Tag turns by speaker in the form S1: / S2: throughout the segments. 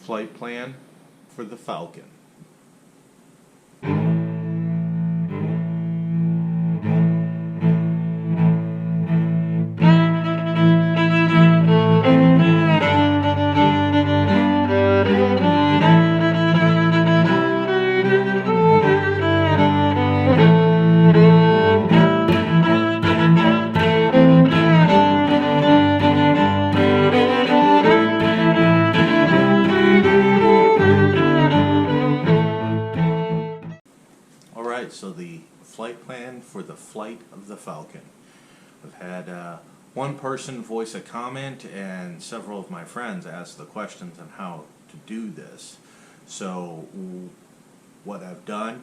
S1: flight plan for the Falcon. Alright, so the flight plan for the flight of the Falcon. We've had one person voice a comment and several of my friends ask the questions on how to do this. So what I've done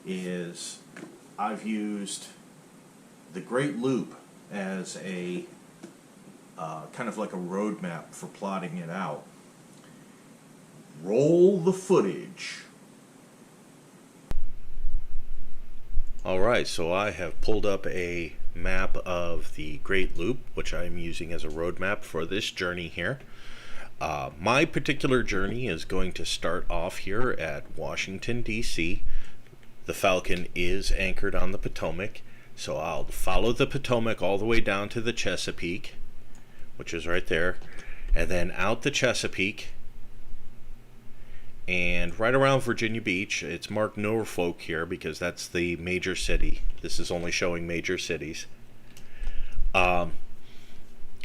S1: is I've used the Great Loop as a kind of like a roadmap for plotting it out. Roll the footage. Alright, so I have pulled up a map of the Great Loop, which I'm using as a roadmap for this journey here. My particular journey is going to start off here at Washington, D.C. The Falcon is anchored on the Potomac, so I'll follow the Potomac all the way down to the Chesapeake, which is right there, and then out the Chesapeake, and right around Virginia Beach. It's marked Norfolk here because that's the major city. This is only showing major cities. And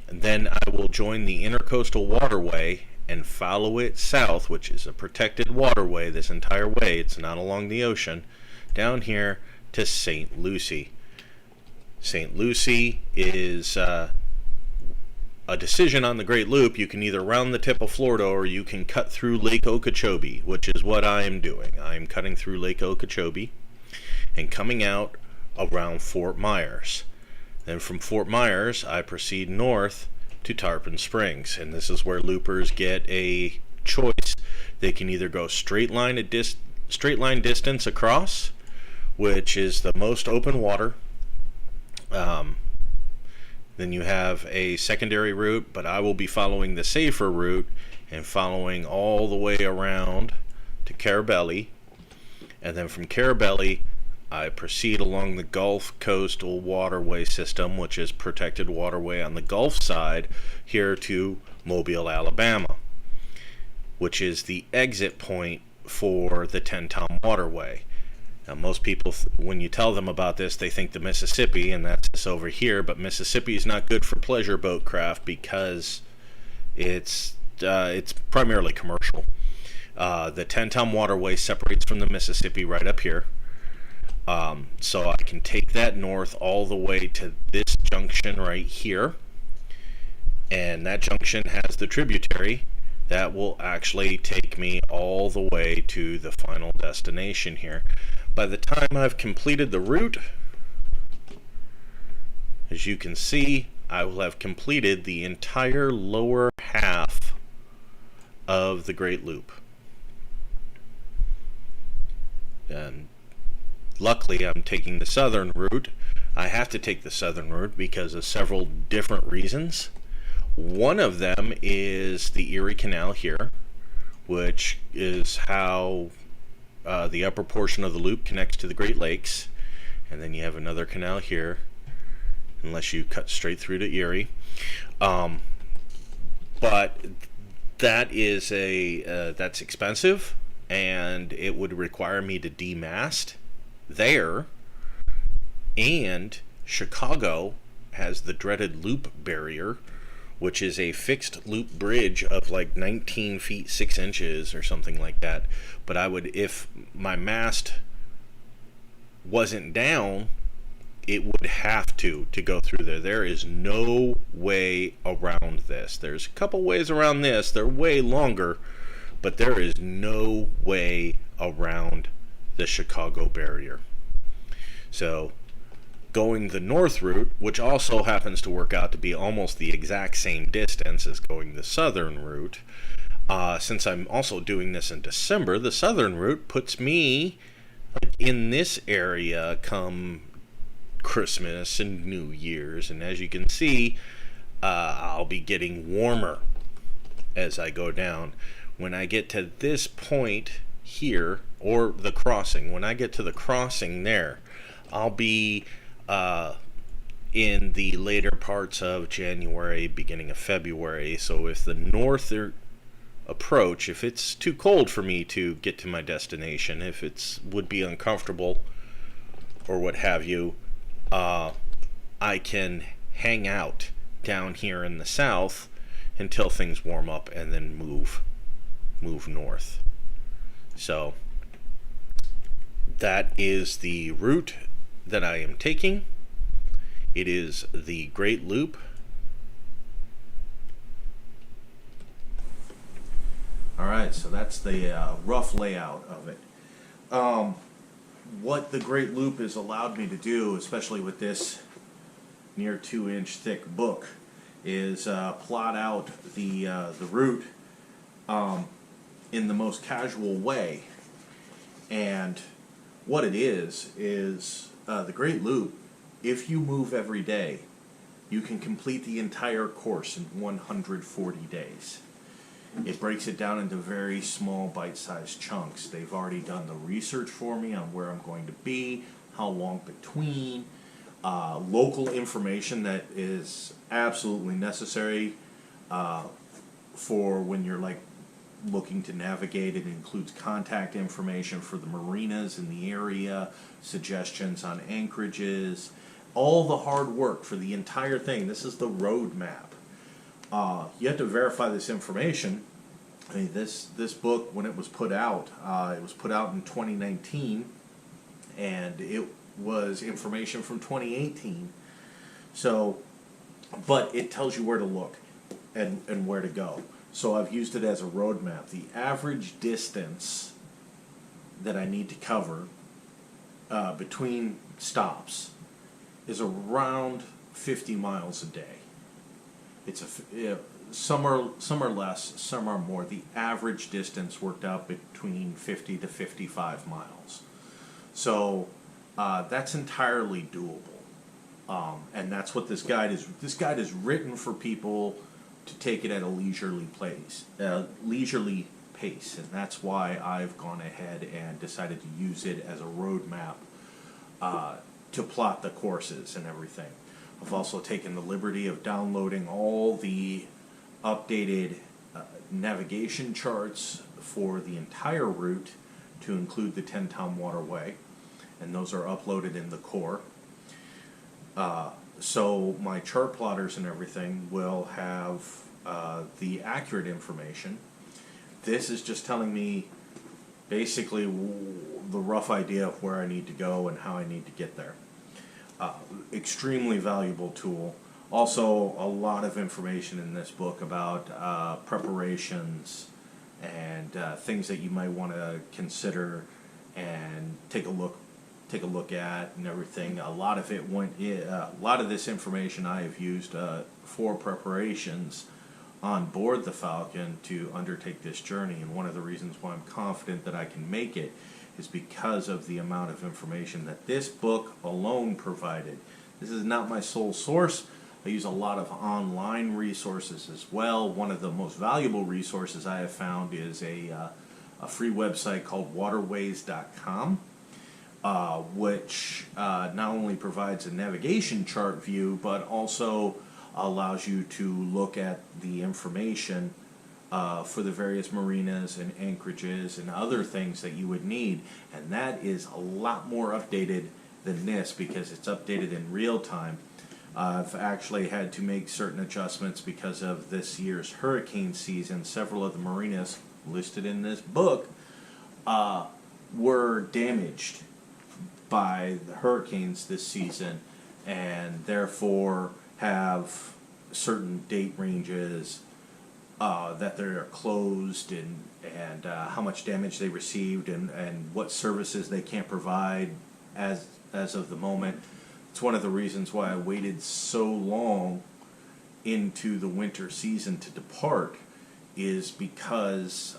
S1: then I will join the Intercoastal Waterway and follow it south, which is a protected waterway this entire way. It's not along the ocean. Down here to St. Lucie. St. Lucie is a decision on the Great Loop. You can either round the tip of Florida or you can cut through Lake Okeechobee, which is what I am doing. I am cutting through Lake Okeechobee and coming out around Fort Myers. Then from Fort Myers, I proceed north to Tarpon Springs, and this is where loopers get a choice. They can either go straight line distance across, which is the most open water. Then you have a secondary route, but I will be following the safer route and following all the way around to Carabelli. And then from Carabelli, I proceed along the Gulf Coastal Waterway system, which is protected waterway on the Gulf side, here to Mobile, Alabama, which is the exit point for the 10-Tom Waterway. Now, most people, when you tell them about this, they think the Mississippi, and that's this over here. But Mississippi is not good for pleasure boat craft because it's primarily commercial. The 10-Tom Waterway separates from the Mississippi right up here. So I can take that north all the way to this junction right here. And that junction has the tributary that will actually take me all the way to the final destination here. By the time I've completed the route, as you can see, I will have completed the entire lower half of the Great Loop. And luckily, I'm taking the southern route. I have to take the southern route because of several different reasons. One of them is the Erie Canal here, which is how the upper portion of the loop connects to the Great Lakes. And then you have another canal here, unless you cut straight through to Erie. But that is that's expensive, and it would require me to demast there. And Chicago has the dreaded loop barrier, which is a fixed loop bridge of like 19 feet 6 inches or something like that. But I would, if my mast wasn't down, it would have to go through there. There is no way around this. There's a couple ways around this. They're way longer, but there is no way around the Chicago barrier. So going the north route, which also happens to work out to be almost the exact same distance as going the southern route, since I'm also doing this in December, the southern route puts me like in this area come Christmas and New Year's, and as you can see, I'll be getting warmer as I go down. When I get to this point here, or the crossing, when I get to the crossing there, I'll be in the later parts of January, beginning of February. So if the northern approach, if it's too cold for me to get to my destination, if it's would be uncomfortable or what have you, I can hang out down here in the south until things warm up and then move north. So that is the route that I am taking. It is the Great Loop. Alright, so that's the rough layout of it. What the Great Loop has allowed me to do, especially with this near 2-inch thick book, is plot out the route in the most casual way. And what it is the Great Loop, if you move every day, you can complete the entire course in 140 days. It breaks it down into very small bite-sized chunks. They've already done the research for me on where I'm going to be, how long between, local information that is absolutely necessary for when you're like looking to navigate. It includes contact information for the marinas in the area, suggestions on anchorages, all the hard work for the entire thing. This is the road map. You have to verify this information. I mean, this book, when it was put out in 2019, and it was information from 2018. So, but it tells you where to look and where to go. So I've used it as a road map. The average distance that I need to cover between stops is around 50 miles a day. Some are less, some are more. The average distance worked out between 50 to 55 miles. So that's entirely doable. And that's what this guide is. This guide is written for people to take it at a leisurely pace. And that's why I've gone ahead and decided to use it as a road map to plot the courses and everything. I've also taken the liberty of downloading all the updated navigation charts for the entire route to include the 10-town waterway, and those are uploaded in the core. So my chart plotters and everything will have the accurate information. This is just telling me basically the rough idea of where I need to go and how I need to get there. Extremely valuable tool. Also, a lot of information in this book about preparations and things that you might want to consider and take a look at and everything. A lot of it a lot of this information I have used for preparations on board the Falcon to undertake this journey. And one of the reasons why I'm confident that I can make it is because of the amount of information that this book alone provided. This is not my sole source. I use a lot of online resources as well. One of the most valuable resources I have found is a free website called waterways.com, which not only provides a navigation chart view, but also allows you to look at the information for the various marinas and anchorages and other things that you would need. And that is a lot more updated than this because it's updated in real time. I've actually had to make certain adjustments because of this year's hurricane season. Several of the marinas listed in this book were damaged by the hurricanes this season, and therefore have certain date ranges that they're closed, and how much damage they received, and what services they can't provide as of the moment. It's one of the reasons why I waited so long into the winter season to depart, is because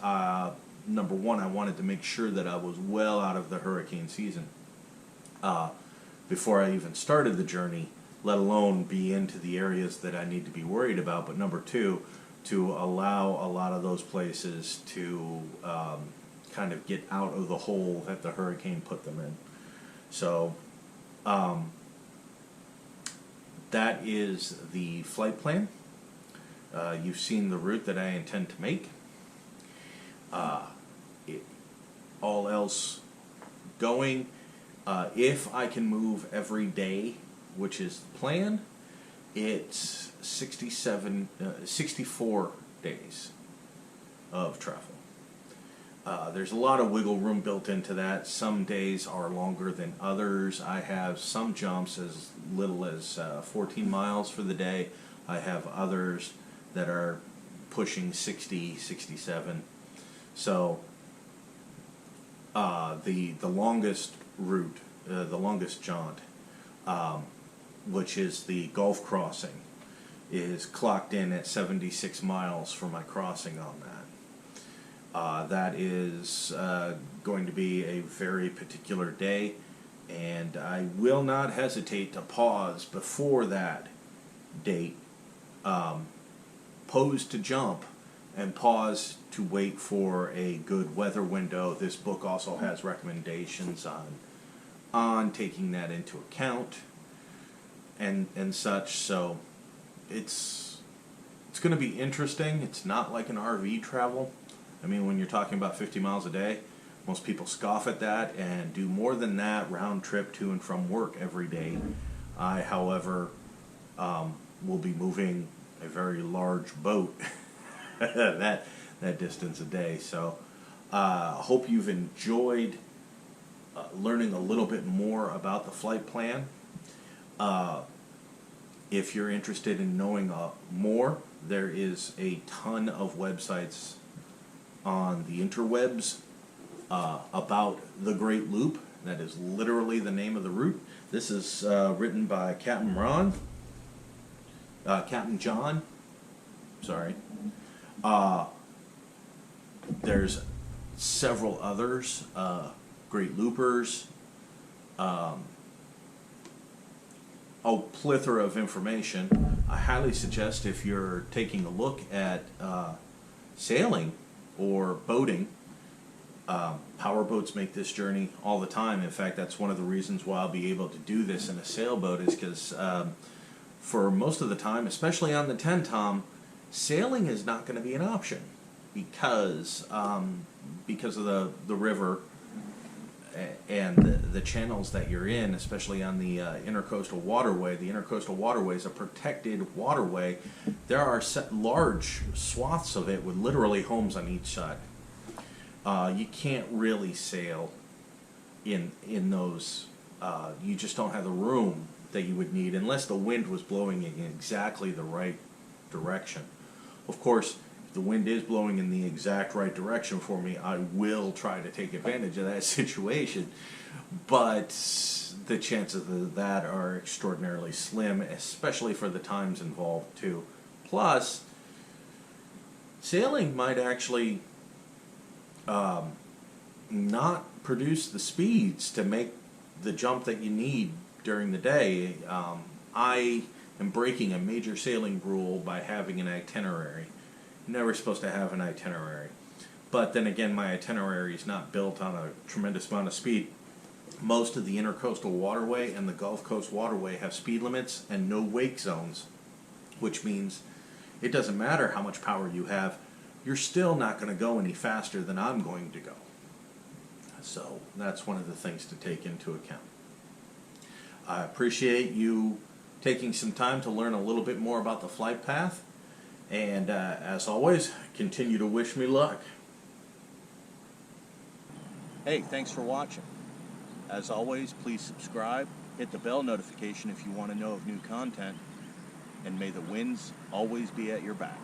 S1: number one, I wanted to make sure that I was well out of the hurricane season before I even started the journey, let alone be into the areas that I need to be worried about. But number two, to allow a lot of those places to kind of get out of the hole that the hurricane put them in. So that is the flight plan. You've seen the route that I intend to make. All else going, if I can move every day, which is the plan, it's 64 days of travel. There's a lot of wiggle room built into that. Some days are longer than others. I have some jumps as little as 14 miles for the day. I have others that are pushing 60, 67. So the longest route, the longest jaunt, which is the Gulf crossing, is clocked in at 76 miles for my crossing on that. That is going to be a very particular day, and I will not hesitate to pause before that date, pose to jump, and pause to wait for a good weather window. This book also has recommendations on taking that into account and such. So it's going to be interesting. It's not like an RV travel. I mean, when you're talking about 50 miles a day, most people scoff at that and do more than that round trip to and from work every day. I, however, will be moving a very large boat that distance a day. So hope you've enjoyed learning a little bit more about the flight plan. If you're interested in knowing more, there is a ton of websites on the interwebs about the Great Loop. That is literally the name of the route. This is written by Captain John. Sorry. There's several others, Great Loopers, a plethora of information. I highly suggest, if you're taking a look at sailing or boating, powerboats make this journey all the time. In fact, that's one of the reasons why I'll be able to do this in a sailboat, is because for most of the time, especially on the 10-tom, sailing is not going to be an option because of the river and the channels that you're in, especially on the intercoastal waterway. The intercoastal waterway is a protected waterway. There are large swaths of it with literally homes on each side. You can't really sail in those. You just don't have the room that you would need unless the wind was blowing in exactly the right direction. Of course, if the wind is blowing in the exact right direction for me, I will try to take advantage of that situation, but the chances of that are extraordinarily slim, especially for the times involved too. Plus, sailing might actually not produce the speeds to make the jump that you need during the day. I am breaking a major sailing rule by having an itinerary. You're never supposed to have an itinerary. But then again, my itinerary is not built on a tremendous amount of speed. Most of the intercoastal waterway and the Gulf Coast waterway have speed limits and no wake zones, which means it doesn't matter how much power you have, you're still not going to go any faster than I'm going to go. So that's one of the things to take into account. I appreciate you taking some time to learn a little bit more about the flight path, and as always, continue to wish me luck.
S2: Hey, thanks for watching. As always, please subscribe, hit the bell notification if you want to know of new content, and may the winds always be at your back.